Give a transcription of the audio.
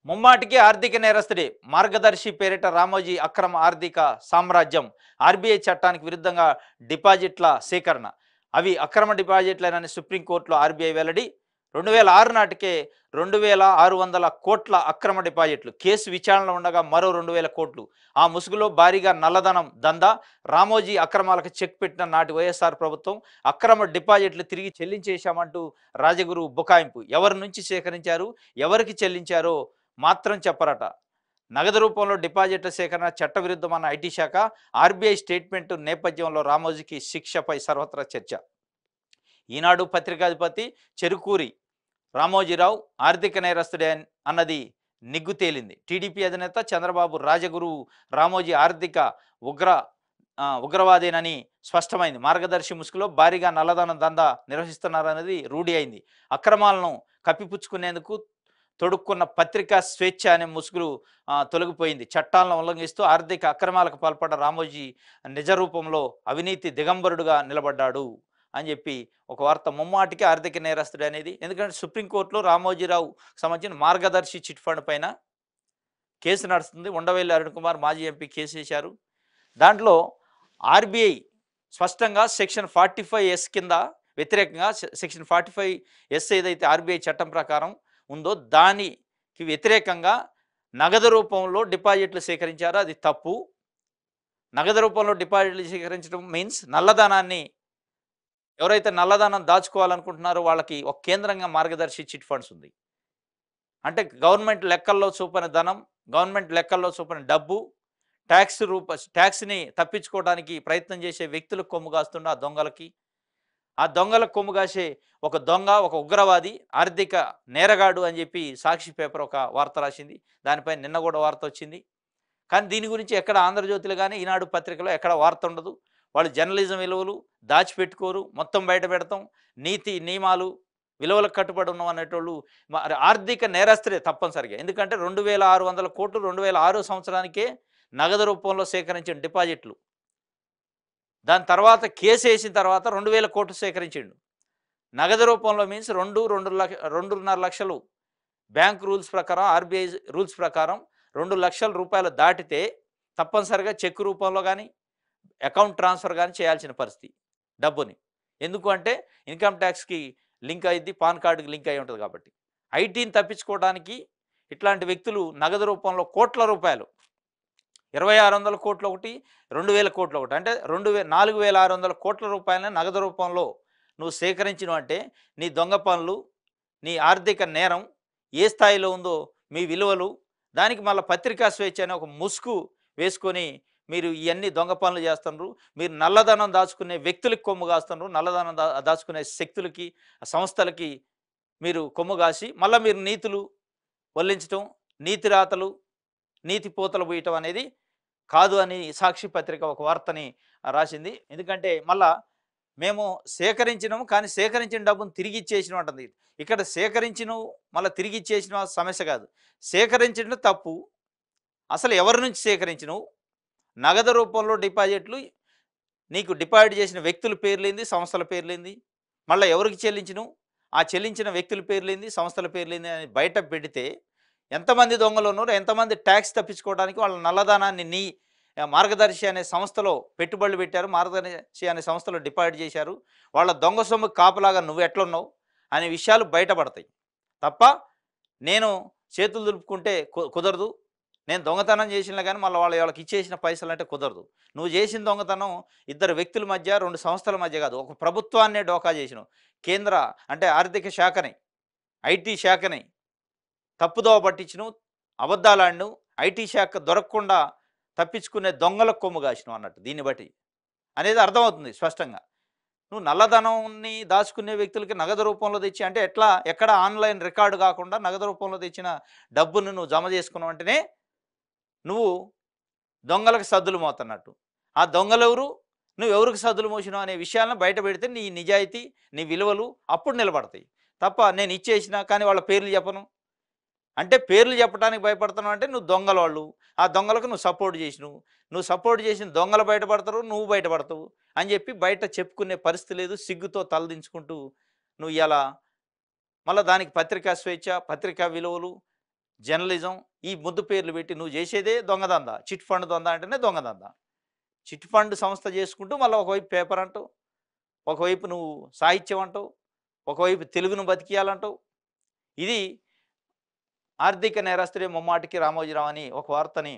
ముమ్మాటికి ఆర్థిక నేరస్తుడే మార్గదర్శి పేరిట రామోజీ అక్రమ ఆర్థిక సామ్రాజ్యం. ఆర్బీఐ చట్టానికి విరుద్ధంగా డిపాజిట్ల సేకరణ, అవి అక్రమ డిపాజిట్లేనని సుప్రీంకోర్టులో ఆర్బీఐ వెల్లడి. 2006 నాటికే 2600 కోట్ల అక్రమ డిపాజిట్లు. కేసు విచారణలో ఉండగా మరో 2000 కోట్లు. ఆ ముసుగులో భారీగా నల్లధనం దందా. రామోజీ అక్రమాలకు చెక్ పెట్టిన నాటి వైఎస్ఆర్ ప్రభుత్వం అక్రమ డిపాజిట్లు తిరిగి చెల్లించేశామంటూ రాజగురు బుకాయింపు. ఎవరి నుంచి సేకరించారు, ఎవరికి చెల్లించారో మాత్రం చెప్పరట. నగదు రూపంలో డిపాజిట్ల సేకరణ చట్టవిరుద్ధమన్న ఐటీ శాఖ. ఆర్బీఐ స్టేట్మెంట్ నేపథ్యంలో రామోజీకి శిక్షపై సర్వత్రా చర్చ. ఈనాడు పత్రికాధిపతి చెరుకూరి రామోజీరావు ఆర్థిక నేరస్తుడే అన్నది నిగ్గు తేలింది. టీడీపీ అధినేత చంద్రబాబు రాజగురువు రామోజీ ఆర్థిక ఉగ్ర ఉగ్రవాదేనని స్పష్టమైంది. మార్గదర్శి ముసుగులో భారీగా నల్లధనం దందా నిర్వహిస్తున్నారనేది రూఢి అయింది. అక్రమాలను కప్పిపుచ్చుకునేందుకు తొడుక్కున్న పత్రికా స్వేచ్ఛ అనే ముసుగులు తొలగిపోయింది. చట్టాలను ఉల్లంఘిస్తూ ఆర్థిక అక్రమాలకు పాల్పడ్డ రామోజీ నిజ రూపంలో అవినీతి దిగంబరుడుగా నిలబడ్డాడు అని చెప్పి ఒక వార్త. ముమ్మాటికి ఆర్థిక నేరస్తుడు అనేది, ఎందుకంటే సుప్రీంకోర్టులో రామోజీరావు సంబంధించిన మార్గదర్శి చిట్ ఫండ్ పైన కేసు నడుస్తుంది. ఉండవెల్లి అరుణ్ కుమార్ మాజీ ఎంపీ కేసు వేశారు. దాంట్లో ఆర్బీఐ స్పష్టంగా సెక్షన్ 45S కింద వ్యతిరేకంగా సెక్షన్ 45S ఏదైతే ఆర్బీఐ చట్టం ప్రకారం ఉందో దానికి వ్యతిరేకంగా నగదు రూపంలో డిపాజిట్లు సేకరించారో అది తప్పు. నగదు రూపంలో డిపాజిట్లు సేకరించడం మీన్స్ నల్లధనాన్ని, ఎవరైతే నల్లధనం దాచుకోవాలనుకుంటున్నారో వాళ్ళకి ఒక కేంద్రంగా మార్గదర్శి చిట్ ఫండ్స్ ఉంది. అంటే గవర్నమెంట్ లెక్కల్లో చూపని ధనం, గవర్నమెంట్ లెక్కల్లో చూపని డబ్బు, ట్యాక్స్ని తప్పించుకోవడానికి ప్రయత్నం చేసే వ్యక్తులకు కొమ్ము కాస్తుండే ఆ దొంగలకి. ఆ దొంగలకు కొమ్ము కాసే ఒక దొంగ, ఒక ఉగ్రవాది, ఆర్థిక నేరగాడు అని చెప్పి సాక్షి పేపర్ ఒక వార్త రాసింది. దానిపై నిన్న కూడా వార్త వచ్చింది. కానీ దీని గురించి ఎక్కడ ఆంధ్రజ్యోతిలో కానీ ఈనాడు పత్రికలో ఎక్కడ వార్త ఉండదు. వాళ్ళు జర్నలిజం విలువలు దాచిపెట్టుకోరు, మొత్తం బయట పెడతాం. నీతి నియమాలు విలువలకు కట్టుబడి ఉన్నాం అనేటోళ్ళు మరి ఆర్థిక నేరస్తులే తప్పనిసరిగా. ఎందుకంటే 2600 కోట్లు 2006 సంవత్సరానికే నగదు రూపంలో సేకరించిన డిపాజిట్లు. దాని తర్వాత కేసు వేసిన తర్వాత 2000 కోట్లు సేకరించిండు. నగదు రూపంలో మీన్స్ 2.5 లక్షలు బ్యాంక్ రూల్స్ ప్రకారం, ఆర్బీఐ రూల్స్ ప్రకారం 2 లక్షల రూపాయలు దాటితే తప్పనిసరిగా చెక్ రూపంలో కానీ అకౌంట్ ట్రాన్స్ఫర్ కానీ చేయాల్సిన పరిస్థితి డబ్బుని. ఎందుకు అంటే ఇన్కమ్ ట్యాక్స్కి లింక్ అయ్యింది, పాన్ కార్డుకి లింక్ అయి ఉంటుంది కాబట్టి. ఐటీని తప్పించుకోవడానికి ఇట్లాంటి వ్యక్తులు నగదు రూపంలో కోట్ల రూపాయలు, 2600 కోట్లు ఒకటి, 2000 కోట్లు ఒకటి, అంటే 4600 కోట్ల రూపాయలని నగదు రూపంలో నువ్వు సేకరించినవు అంటే నీ దొంగ పనులు, నీ ఆర్థిక నేరం ఏ స్థాయిలో ఉందో, మీ విలువలు, దానికి మళ్ళీ పత్రికా స్వేచ్ఛ అనే ఒక ముసుగు వేసుకొని మీరు ఇవన్నీ దొంగ పనులు చేస్తున్నారు. మీరు నల్లధనం దాచుకునే వ్యక్తులకి కొమ్ము కాస్తున్నారు, నల్లధనం దాచుకునే శక్తులకి, సంస్థలకి మీరు కొమ్ము కాసి మళ్ళీ మీరు నీతులు వల్లించటం, నీతి రాతలు, నీతి పోతలు పోయటం అనేది కాదు అని సాక్షి పత్రిక ఒక వార్తని రాసింది. ఎందుకంటే మళ్ళా మేము సేకరించినాము కానీ సేకరించిన డబ్బును తిరిగి ఇచ్చేసినాం అంటుంది. ఇక్కడ సేకరించినవు మళ్ళీ తిరిగి ఇచ్చేసిన సమస్య కాదు, సేకరించిన తప్పు. అసలు ఎవరి నుంచి సేకరించినవు? నగదు రూపంలో డిపాజిట్లు, నీకు డిపాజిట్ చేసిన వ్యక్తుల పేర్లేంది, సంస్థల పేర్లేంది, మళ్ళీ ఎవరికి చెల్లించినవు, ఆ చెల్లించిన వ్యక్తుల పేర్లేంది, సంస్థల పేర్లేంది అని బయట పెడితే ఎంతమంది దొంగలు ఉన్నారు, ఎంతమంది ట్యాక్స్ తప్పించుకోవడానికి వాళ్ళ నల్లధనాన్ని నీ మార్గదర్శి అనే సంస్థలో పెట్టుబడులు పెట్టారు, మార్గదర్శి అనే సంస్థలో డిపాజిట్ చేశారు, వాళ్ళ దొంగ సొమ్ము కాపలాగా నువ్వు ఎట్లున్నావు అనే విషయాలు బయటపడతాయి తప్ప నేను చేతులు దులుపుకుంటే కుదరదు. నేను దొంగతనం చేసినా కానీ మళ్ళీ వాళ్ళకి ఇచ్చేసిన పైసలు అంటే కుదరదు. నువ్వు చేసిన దొంగతనం ఇద్దరు వ్యక్తుల మధ్య, 2 సంస్థల మధ్య కాదు, ఒక ప్రభుత్వాన్నే డోకా చేసినావు. కేంద్ర అంటే ఆర్థిక శాఖని, ఐటీ శాఖని తప్పుదోవ పట్టించినావు, అబద్ధాలాడిను, ఐటీ శాఖ దొరకకుండా తప్పించుకునే దొంగలకు కొమ్ము కాసినావు అన్నట్టు. దీన్ని బట్టి అనేది అర్థమవుతుంది స్పష్టంగా. నువ్వు నల్లధనాన్ని దాచుకునే వ్యక్తులకి నగదు రూపంలో తెచ్చి, అంటే ఎట్లా, ఎక్కడ ఆన్లైన్ రికార్డు కాకుండా నగదు రూపంలో తెచ్చిన డబ్బును నువ్వు జమ చేసుకున్నావు అంటేనే నువ్వు దొంగలకు సద్దులు మోతున్నట్టు. ఆ దొంగలెవరు, నువ్వు ఎవరికి సద్దులు మోసినావు అనే విషయాలను బయట పెడితే నీ నిజాయితీ, నీ విలువలు అప్పుడు నిలబడతాయి తప్ప నేను ఇచ్చేసిన కానీ వాళ్ళ పేర్లు చెప్పను అంటే, పేర్లు చెప్పడానికి భయపడుతున్నావు అంటే నువ్వు దొంగల వాళ్ళు, ఆ దొంగలకు నువ్వు సపోర్ట్ చేసినావు, నువ్వు సపోర్ట్ చేసిన దొంగలు బయటపడతారు, నువ్వు బయటపడతావు అని చెప్పి బయట చెప్పుకునే పరిస్థితి లేదు. సిగ్గుతో తలదించుకుంటూ నువ్వు ఇలా మళ్ళీ దానికి పత్రికా స్వేచ్ఛ, పత్రికా విలువలు, జర్నలిజం ఈ ముద్దు పేర్లు పెట్టి నువ్వు చేసేదే దొంగదందా. చిట్ ఫండ్ దొంగ అంటేనే దొంగదందా. చిట్ ఫండ్ సంస్థ చేసుకుంటూ మళ్ళీ ఒకవైపు పేపర్ అంటావు, ఒకవైపు నువ్వు సాహిత్యం అంటావు, ఒకవైపు తెలుగును బతికియాలంటావు. ఇది ఆర్థిక నేరస్తుడే ముమ్మాటికి రామోజీరావు అని ఒక వార్తని